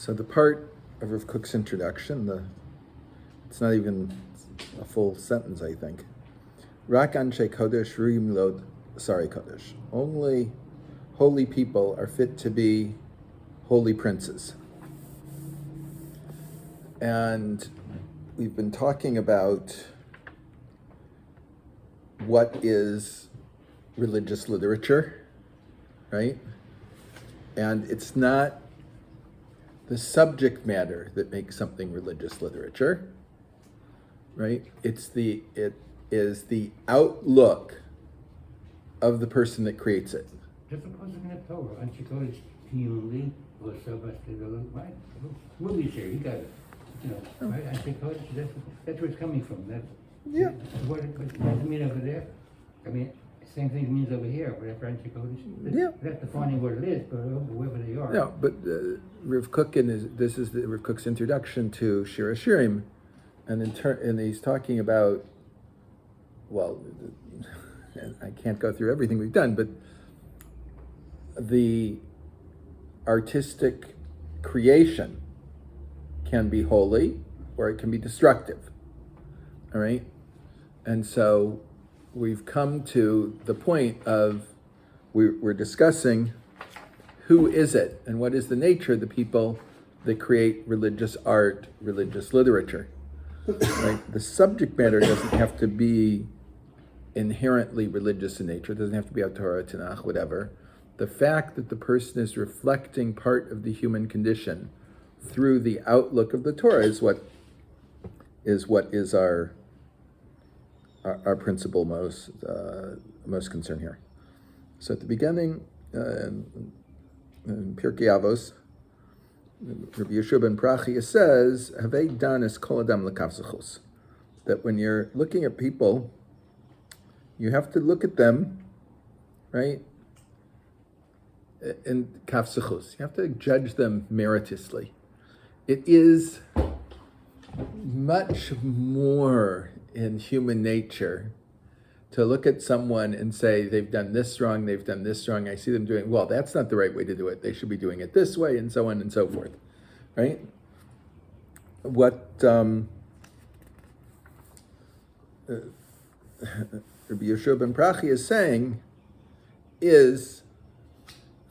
So the part of Rav Kook's introduction, it's not even a full sentence, I think. Rak Anshei Kodesh Ruim Lod Sari Kodesh. Only holy people are fit to be holy princes. And we've been talking about what is religious literature, right? And it's not the subject matter that makes something religious literature, right? It is the outlook of the person that creates it. Just suppose in the Torah, Ancient Kodesh, community, or right? We'll be sure, you got it. You know, right? Ancient Kodesh, that's where it's coming from. Yeah. What does it mean over there? I mean, same thing means over here, whatever Ancient Kodesh. Yeah. That's defining what it is, but whoever they are. No, but Rav Kook, this is Rav Kook's introduction to Shir HaShirim, and he's talking about, well, I can't go through everything we've done, but the artistic creation can be holy or it can be destructive, all right? And so we've come to the point of, we're discussing who is it and what is the nature of the people that create religious art, religious literature, right? The subject matter doesn't have to be inherently religious in nature. It doesn't have to be a Torah, Tanakh, whatever. The fact that the person is reflecting part of the human condition through the outlook of the Torah is what is our principal most concern here. So at the beginning, in Pirkei Avos, Rabbi Yehusha ben Pharchia says, "Havei danis kol adam lekaf, that when you're looking at people, you have to look at them, right, in kaf. You have to judge them meritoriously. It is much more in human nature to look at someone and say, they've done this wrong, I see them doing, well, that's not the right way to do it. They should be doing it this way, and so on and so forth, right? What Rabbi Yehusha ben Pharchia is saying is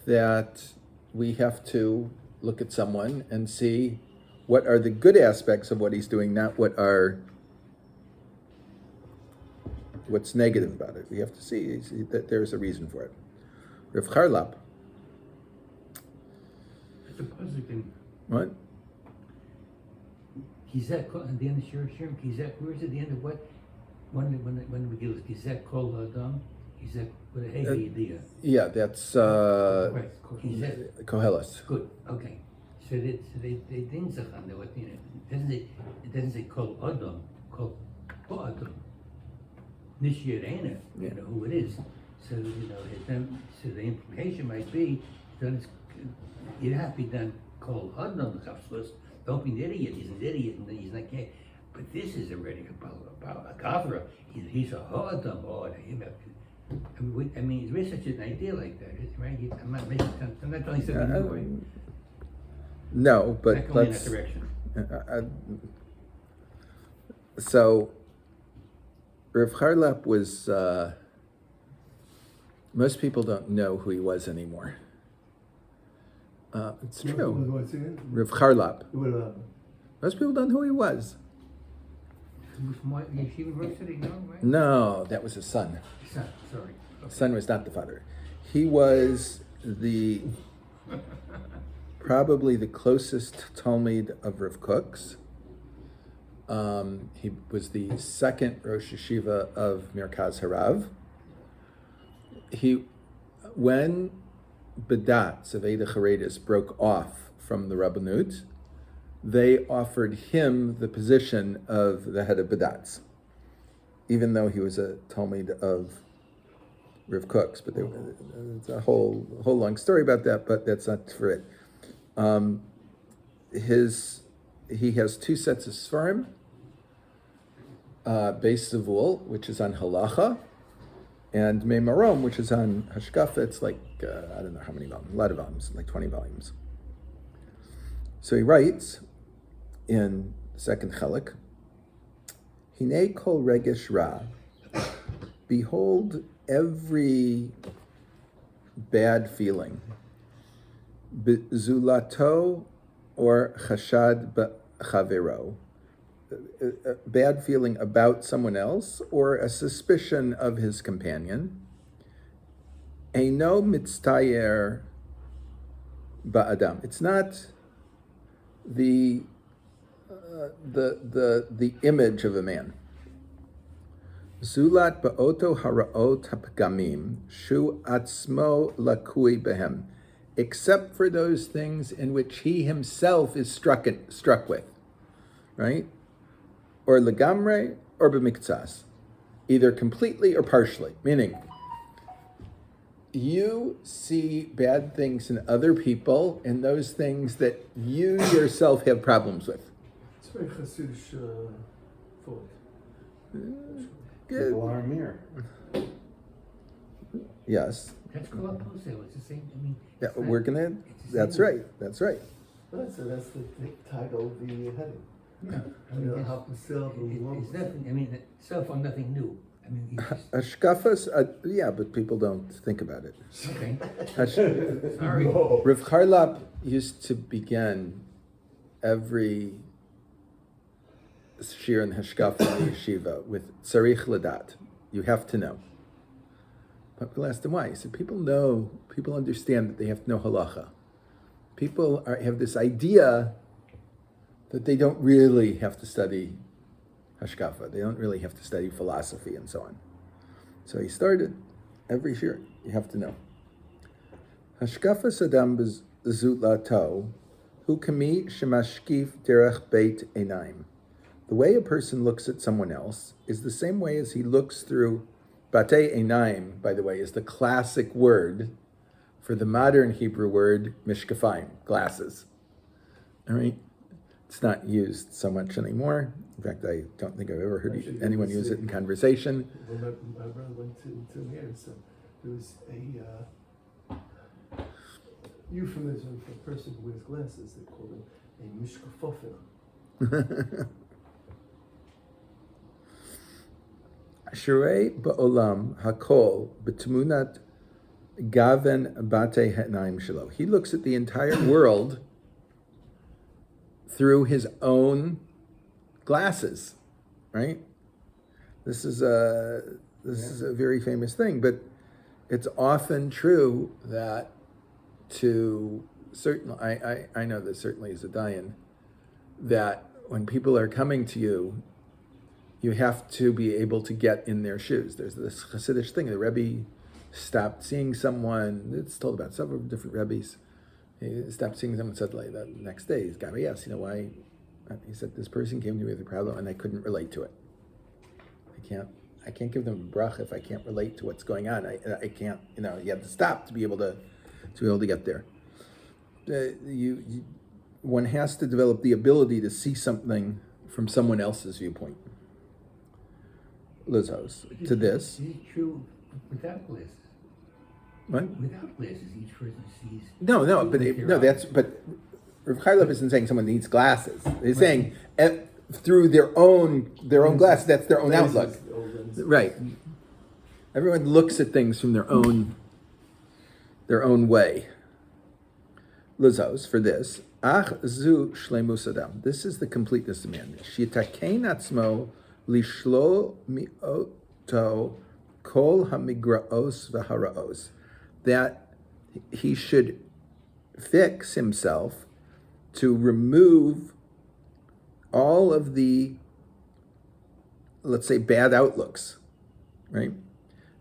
that we have to look at someone and see what are the good aspects of what he's doing, not what's negative about it. We have to see that there's a reason for it. Rav Charlap. It's a puzzle thing. What? Kizek, at the end of Shir HaShirim, Kizek, where's at the end of what? When we give us Kizek kol adam, Kizek with a heavy idea. Yeah, that's Right, Kizek. Koheles. Good, okay. So they didn't say what, you know, it doesn't say kol adam, kol adam. Nishir Eina, you know who it is. So, you know, so the implication might be that you'd have to be done called Adam Chafslus. Don't be an idiot, he's an idiot, and he's not gay. But this is already about a kafra. He's a Adam, I mean, there is such an idea like that, right? I'm not making sense. I'm not telling something new. No, but not going in that direction. So Rav Charlap was, most people don't know who he was anymore. It's true. Rav Charlap. Most people don't know who he was. From what, Yeshiva University, no, right? No, that was his son. Son, sorry. Okay. Son was not the father. He was probably the closest Talmud of Rav Kook's. He was the second Rosh Yeshiva of Merkaz Harav. When Badat of Eda Charedis broke off from the Rabbanut, they offered him the position of the head of Badatz, even though he was a Talmud of Rav Kook's. But it's a whole long story about that, but that's not for it. He has two sets of Sfarim. Beis Zavul, which is on Halacha, and Mrom, which is on Hashkafa. It's like, I don't know how many volumes, a lot of volumes, like 20 volumes. So he writes in the second chelek, Hine kol regesh-rע, behold every bad feeling, bzulato or chashad בחברו, a bad feeling about someone else or a suspicion of his companion, אינו מצטייר באדם. It's not the image of a man. זולת באותו הרעות הפגמים שהוא עצמו לקוי בהם, except for those things in which he himself is struck with, right? Or legamre, or b'miktsas, either completely or partially, meaning you see bad things in other people and those things that you yourself have problems with. It's very Hasidish thought. People are a mirror. Yes. That's called posel. It's the same. I mean, Yeah, it's not- we're gonna. it's the That's same. right. That's right. Right, so that's the title of the heading. Yeah. I You mean, know, it's- how Posel, it's nothing. I mean, so far nothing new. I mean, you just, Hashkafas, yeah, but people don't think about it. okay. Hash- Sorry. No. Rav Charlap used to begin every shir and hashkafa in the yeshiva with tzarich ladat. You have to know. But we'll ask them why. He said, people understand that they have to know halacha. People have this idea that they don't really have to study hashkafa. They don't really have to study philosophy and so on. So he started every shir. You have to know. Hashkafas adam bzultו hu kami shemashkif derech beit-עיניים. The way a person looks at someone else is the same way as he looks through bati-עניים, by the way, is the classic word for the modern Hebrew word mishkafayim, glasses. All right? It's not used so much anymore. In fact, I don't think I've ever heard Actually, anyone use it in conversation. When my brother went to America, so there was a euphemism for a person who wears glasses. They call him a mishkafofin. Shirei ba'olam hakol b'tmunat gaven bati-עניים shelo. He looks at the entire world through his own glasses, right? This is a very famous thing, but it's often true that I know this certainly as a dayan, that when people are coming to you, you have to be able to get in their shoes. There's this Hasidish thing. The Rebbe stopped seeing someone. It's told about several different Rebbes. He stopped seeing someone suddenly. The next day, he's got me. Yes, you know why? He said this person came to me with a problem, and I couldn't relate to it. I can't give them a bracha if I can't relate to what's going on. I can't. You have to stop to be able to get there. One has to develop the ability to see something from someone else's viewpoint. Lizos, to this. This is true without glasses. What? Without glasses, each person sees. No, but Rav Charlap isn't saying someone needs glasses. He's saying through their own glasses. That's their own outlook, right? Everyone looks at things from their own way. Lizos, for this. Ach zu shleimus adam. This is the completeness of man. Shitakein atzmo lishlo mi'oto kol hamigraos v'haraos. That he should fix himself to remove all of the, let's say, bad outlooks, right?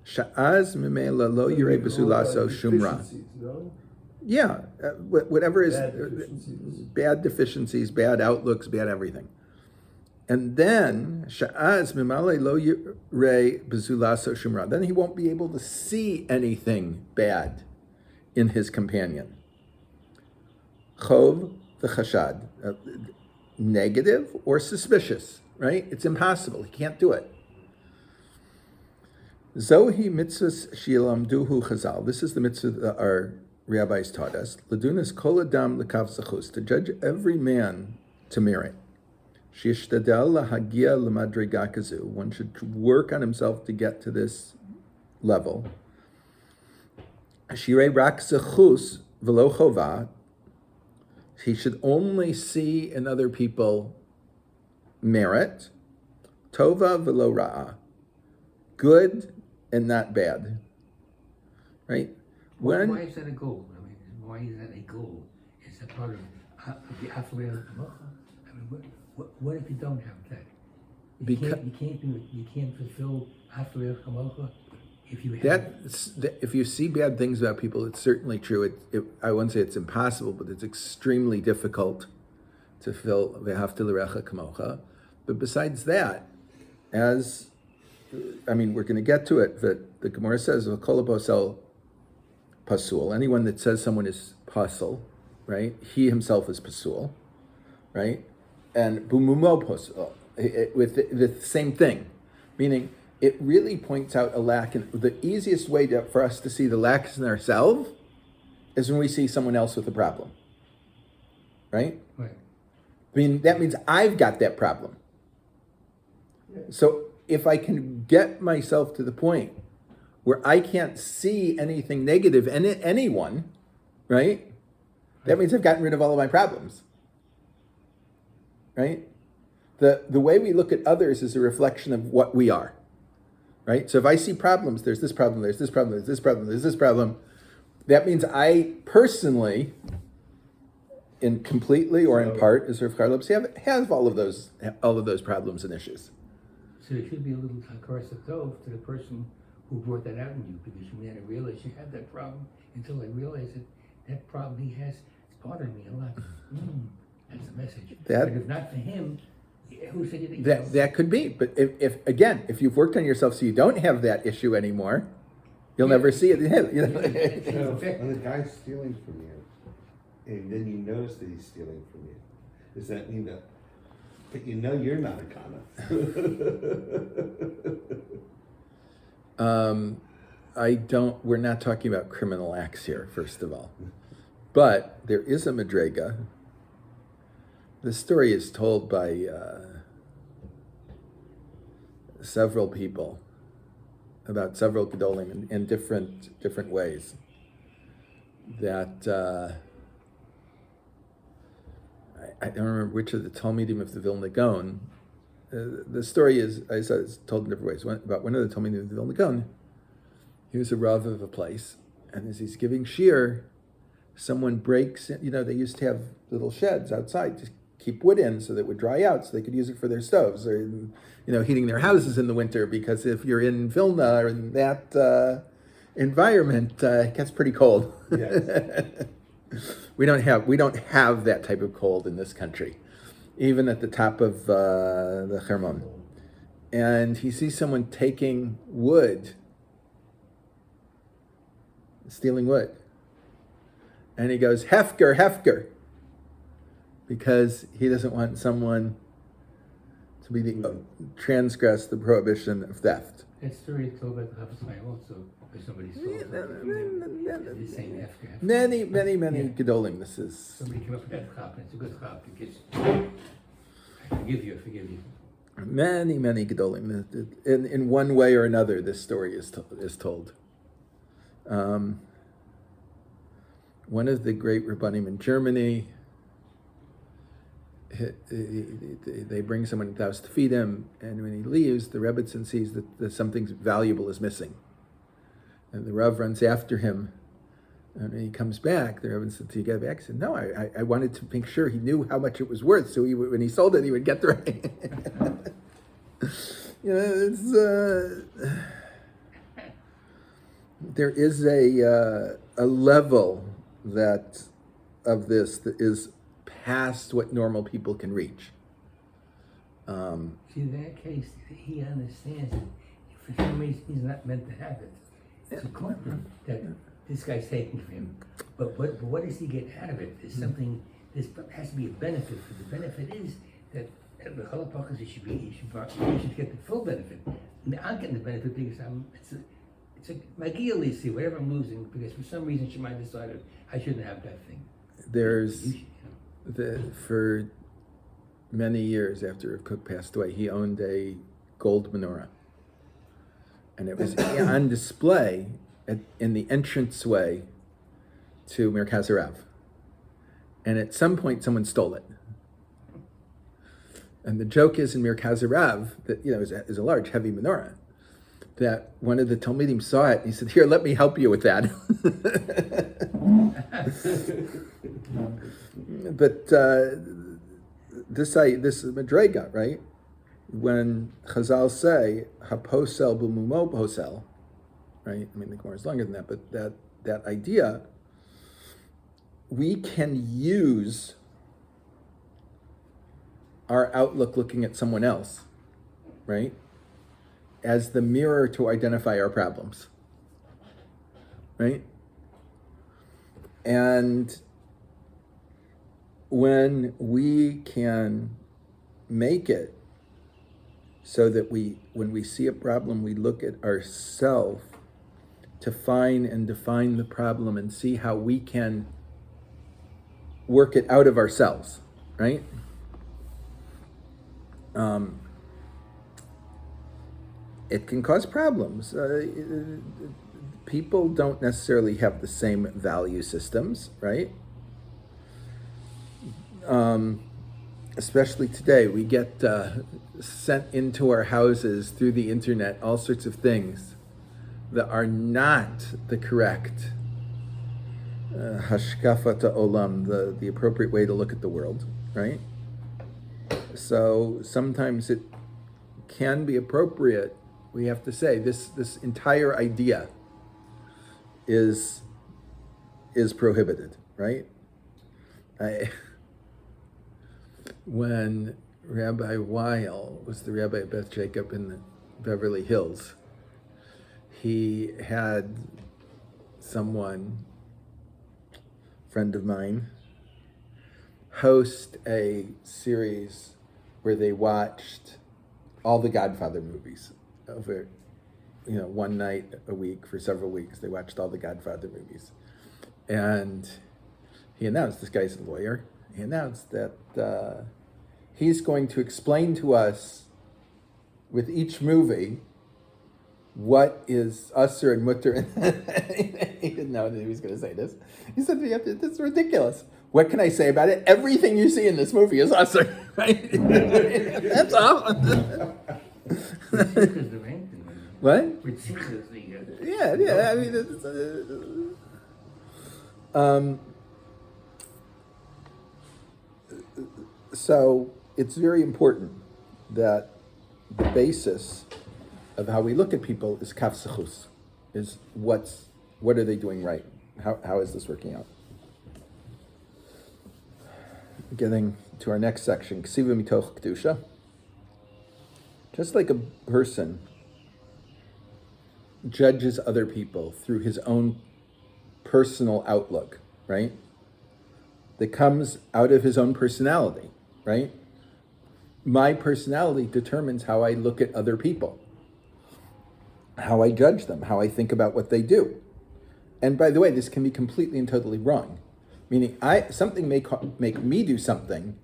Sha'az mimela lo yirei b'zulaso shumra. No? Yeah, whatever is Bad deficiencies. bad outlooks, bad everything. And then sha'az mimale lo yirei b'zulaso shumra. Then he won't be able to see anything bad in his companion. Chov v'chashad, negative or suspicious, right? It's impossible. He can't do it. Zohi mitzvahs shilamduhu chazal. This is the mitzvah that our rabbis taught us, Ladunas kol adam lekav zechus, to judge every man to merit. Shishtadel lahagia lemadrega kazu, one should work on himself to get to this level. Shirei rak zechus velo chova, he should only see in other people merit, tova velo ra'a, good and not bad. Right? Why is that a goal? I mean, why is that a goal? Is that part of the Afleel Kamocha? I mean, what if you don't have that? You can't fulfill Afleel Kamocha if you have if you see bad things about people. It's certainly true. I wouldn't say it's impossible, but it's extremely difficult to fill V'ahavta l'recha kamocha. But besides that, we're going to get to it. That the Gemara says, "V'kol posel pasul." Anyone that says someone is posel, right? He himself is pasul, right? And bommomo posel, with the same thing, meaning it really points out a lack. And the easiest way for us to see the lacks in ourselves is when we see someone else with a problem, right? Right. I mean, that means I've got that problem. Yeah. So if I can get myself to the point where I can't see anything negative in anyone, right? That means I've gotten rid of all of my problems, right? The way we look at others is a reflection of what we are, right? So if I see problems, there's this problem, there's this problem, there's this problem, there's this problem, that means I personally, in completely or in part, as Rav Karlov have all of those problems and issues. So it should be a little hakaras tov to the person who brought that out in you, because you may not realize you have that problem until I realize that problem he has is bothering me a lot. That's the message. But if not for him, who said you think that could be? But if you've worked on yourself so you don't have that issue anymore, you'll never see it in him. You know? So when the guy's stealing from you, and then you notice that he's stealing from you, does that mean that you know you're not a kana? We're not talking about criminal acts here, first of all. But there is a madrega. The story is told by several people about several gedolim in different ways. That I don't remember which of the Talmidim of the Vilna Gaon. The story is, I said, it's told in different ways. About one of the Talmidim of the Vilna Gaon, he was a Rav of a place, and as he's giving Shir, someone breaks in. They used to have little sheds outside to keep wood in so that it would dry out, so they could use it for their stoves, or heating their houses in the winter, because if you're in Vilna or in that environment, it gets pretty cold. Yes. We don't have that type of cold in this country, even at the top of the Hermon. And he sees someone taking wood, stealing wood, and he goes, "Hefker, Hefker," because he doesn't want someone to be transgress the prohibition of theft. That story is told by the HaShirim also, where somebody stole something. He's saying after. Many gedolim. This is Somebody came up with that chap, and it's a good chap, because I forgive you. many gedolim. In one way or another, this story is told. One of the great Rabbanim in Germany, they bring someone in the house to feed him, and when he leaves, the Rebbitzin sees that something valuable is missing. And the Rav runs after him, and when he comes back, the Rebbitzin said, "Do you get it back?" He said, "No, I wanted to make sure he knew how much it was worth, so when he sold it, he would get the right." There is a level of this that is past what normal people can reach. See, in that case, he understands that for some reason he's not meant to have it. It's a comfort that this guy's taking from him. But what does he get out of it? There's something, there has to be a benefit. The benefit is that the Chalapachas, he should get the full benefit. I'm getting the benefit because it's a Magia Lisi, whatever I'm losing, because for some reason she might have decided I shouldn't have that thing. There's You should, for many years after Kook passed away, he owned a gold menorah, and it was on display in the entranceway to Merkaz Harav. And at some point, someone stole it. And the joke is in Merkaz Harav that is a large, heavy menorah. That one of the Talmidim saw it and he said, "Here, let me help you with that." But this Madrega, right? When Chazal say "HaPosel במומו פוסל," right? I mean, the Gemara is longer than that, but that idea, we can use our outlook looking at someone else, right, as the mirror to identify our problems, right? And when we can make it so that when we see a problem, we look at ourselves to find and define the problem and see how we can work it out of ourselves, right? It can cause problems. People don't necessarily have the same value systems, right? Especially today, we get sent into our houses through the internet all sorts of things that are not the correct hashkafata olam, the appropriate way to look at the world, right? So sometimes it can be appropriate. We have to say this entire idea is prohibited, right? When Rabbi Weil was the rabbi of Beth Jacob in the Beverly Hills, he had someone, friend of mine, host a series where they watched all the Godfather movies over, one night a week for several weeks. They watched all the Godfather movies. And he announced, this guy's a lawyer, he announced that he's going to explain to us with each movie what is usher and mutter. He didn't know that he was going to say this. He said, "This is ridiculous. What can I say about it? Everything you see in this movie is usher." Right? That's all. What? Yeah. I mean, so it's very important that the basis of how we look at people is kaf sechus, is what are they doing right? How is this working out? Getting to our next section, ksiva mitoch kedusha. Just like a person judges other people through his own personal outlook, right? That comes out of his own personality, right? My personality determines how I look at other people, how I judge them, how I think about what they do. And by the way, this can be completely and totally wrong. Meaning, something may make me do something,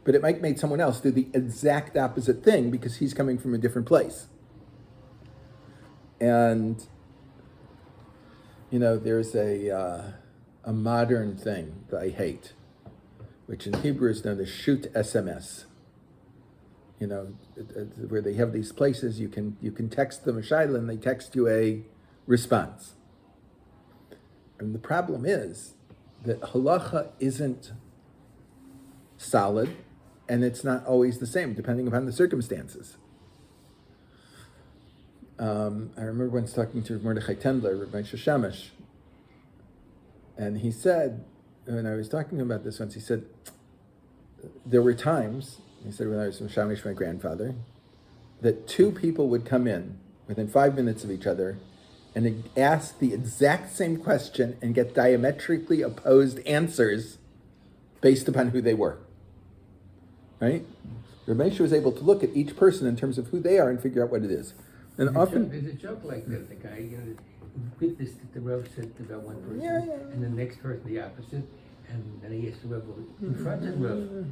but it might make someone else do the exact opposite thing because he's coming from a different place. And, there's a modern thing that I hate, which in Hebrew is known as shoot SMS. Where they have these places you can text them a shayla and they text you a response. And the problem is that halacha isn't solid, and it's not always the same depending upon the circumstances. I remember once talking to Mordechai Tendler, Rabbi Shashamish, and he said, when I was talking to him about this once, he said, there were times, he said when I was Shamish, my grandfather, that two people would come in within 5 minutes of each other and ask the exact same question and get diametrically opposed answers based upon who they were. Right? Rabbi Yeshua was able to look at each person in terms of who they are and figure out what it is. And often, there's a joke like that. The guy, witnessed that the Rav said about one person, Yeah. and the next person the opposite, and then he asked the Rav, in front of the Rav,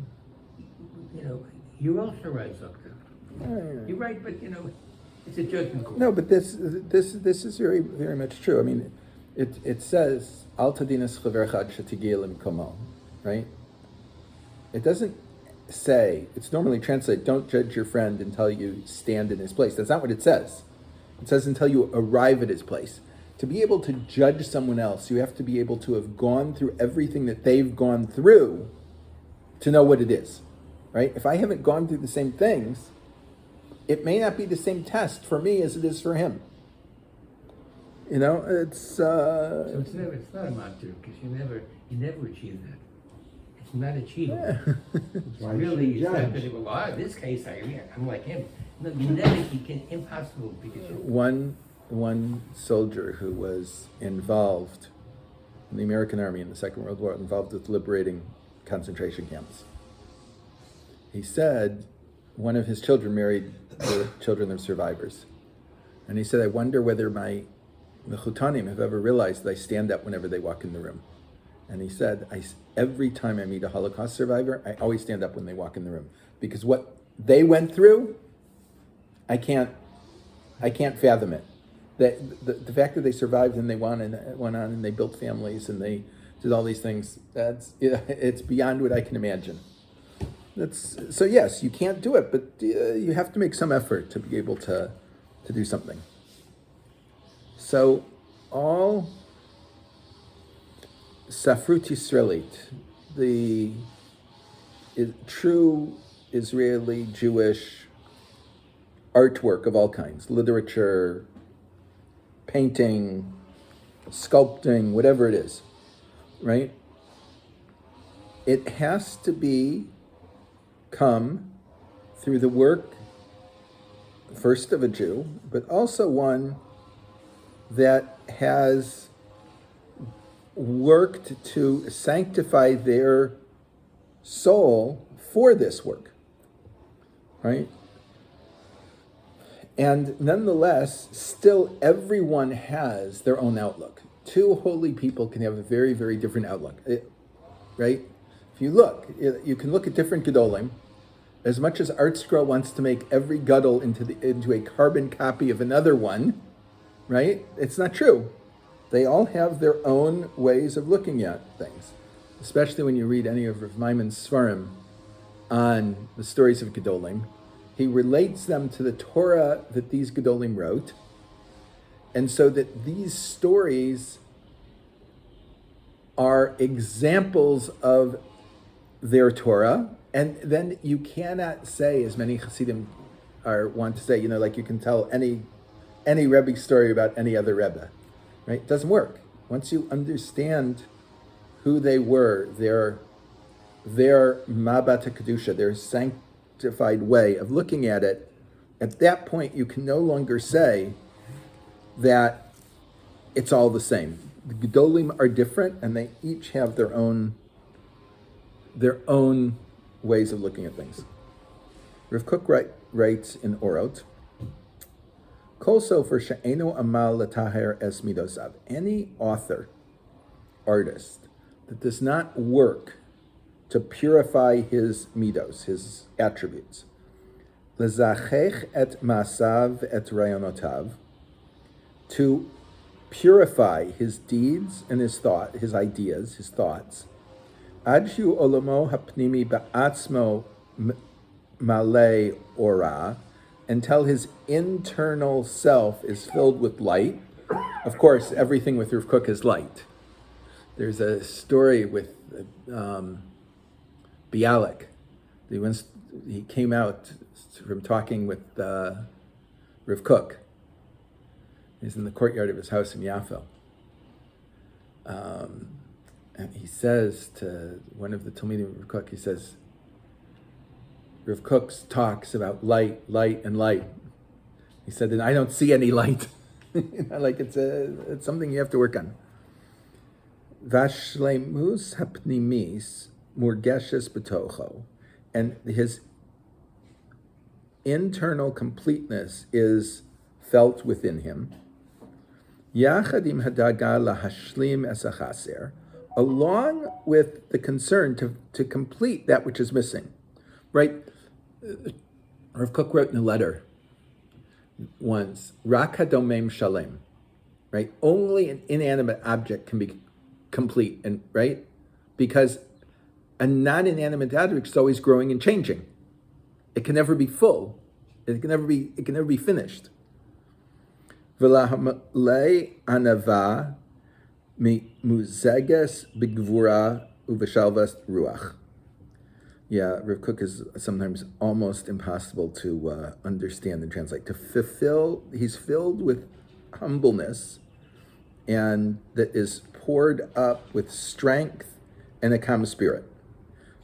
you're also right, Doctor. You're right, but it's a judgment call. no, but this is very, very much true. I mean, it says al tadinas chavercha ad shetigia lemkomo, right? It doesn't say. It's normally translated, "Don't judge your friend until you stand in his place." That's not what it says. It says until you arrive at his place. To be able to judge someone else, you have to be able to have gone through everything that they've gone through to know what it is, right? If I haven't gone through the same things, it may not be the same test for me as it is for him. It's So it's not a mantra because you never achieve that. It's not achievable. It's Why you really, it's should not judge. that, well, in this case, I'm like him. No, you can impossible because one soldier who was involved in the American Army in the Second World War, involved with liberating concentration camps. He said one of his children married the children of survivors. And he said, I wonder whether my mechutanim have ever realized that I stand up whenever they walk in the room. And he said, every time I meet a Holocaust survivor, I always stand up when they walk in the room. Because what they went through, I can't fathom it. The fact that they survived and they went on and they built families and they did all these things, it's beyond what I can imagine. So yes, you can't do it, but you have to make some effort to be able to do something. So all Safrut Yisraelit, the true Israeli Jewish artwork of all kinds, literature, painting, sculpting, whatever it is, right? It has to come through the work, first of a Jew, but also one that has worked to sanctify their soul for this work, right? And nonetheless, still everyone has their own outlook. Two holy people can have a very, very different outlook, right? If you look, you can look at different gedolim. As much as Art Scroll wants to make every gadol into a carbon copy of another one, right? It's not true. They all have their own ways of looking at things, especially when you read any of Rav Maimon's Svarim on the stories of gedolim. He relates them to the Torah that these gedolim wrote, and so that these stories are examples of their Torah. And then you cannot say, as many Hasidim want to say, like you can tell any Rebbe story about any other Rebbe, right? It doesn't work. Once you understand who they were, their Mabat HaKedusha, their sanctified way of looking at it, at that point you can no longer say that it's all the same. The Gedolim are different, and they each have their own ways of looking at things. Rav Kook writes in Orot, Kol sofer she'eno amal lataher es midosav. Any author, artist, that does not work to purify his midos, his attributes, lezachech et masav et rayonotav, to purify his deeds and his ideas, his thoughts, Adju olamo hapnimi ba'atzmo malei ora, until his internal self is filled with light. Of course, everything with Rav Kook is light. There's a story with Bialik. He came out from talking with Rav Kook. He's in the courtyard of his house in Yafo. And he says to one of the Talmidim of Rav Kook, he says, Rav Kook talks about light, and light. He said, and I don't see any light. Like it's something you have to work on. Vashleimus hapnimis murgeshes betocho. And his internal completeness is felt within him, yachad im hadaga lahashlim es hachaser, along with the concern to complete that which is missing. Right? Rav Kook wrote in a letter once, Rak hadomem shalem, right? Only an inanimate object can be complete, and right? Because a non-inanimate object is always growing and changing. It can never be full. It can never be finished. V'lahamlei anava muzeges begvura uveshalvat-rוח. Yeah, Rav Kook is sometimes almost impossible to understand and translate. He's filled with humbleness, and that is poured up with strength and a calm spirit.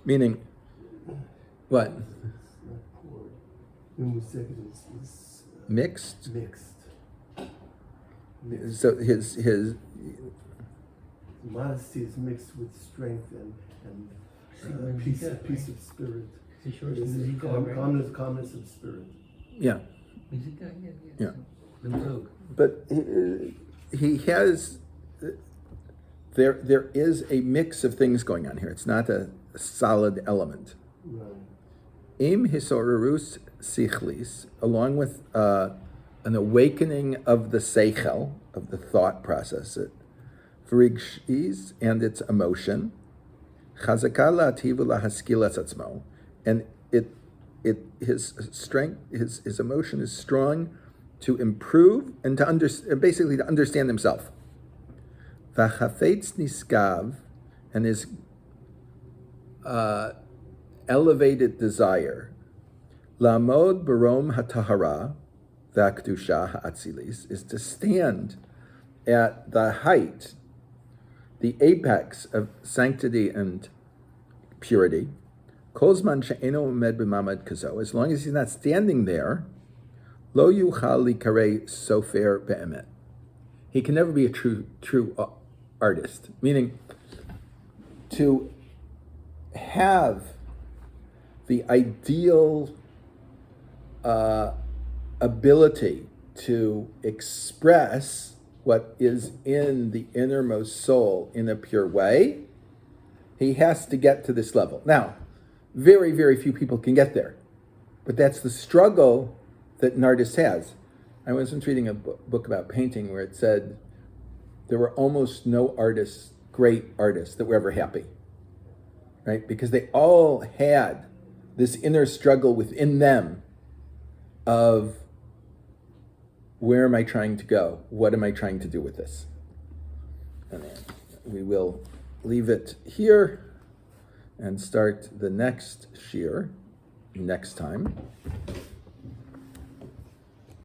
Meaning, what? It's not poured. Second is Mixed. mixed. So his Modesty is mixed with strength and peace of spirit. Calmness of spirit. yeah. Yeah. But he has, there is a mix of things going on here. It's not a solid element. Right. Im hisorurus sichlis, along with an awakening of the seichel, of the thought process, v'rigshis, and its emotion, chazaka la'ativ lahaskil es atzmo, and his strength, his emotion is strong to improve and basically to understand himself. V'chafetz niskav, and his elevated desire, lamod mrom hatahara v'akdusha ha'atzilis, is to stand at the height, the apex of sanctity and purity. Kozman she'eno omed b'mamad kazo, as long as he's not standing there, lo yuchal likarei sofer be'emet. He can never be a true artist. Meaning, to have the ideal ability to express what is in the innermost soul in a pure way, he has to get to this level. Now, very, very few people can get there. But that's the struggle that an artist has. I was reading a book about painting where it said there were almost no artists, great artists, that were ever happy. Right? Because they all had this inner struggle within them of, where am I trying to go? What am I trying to do with this? And we will leave it here and start the next shir next time.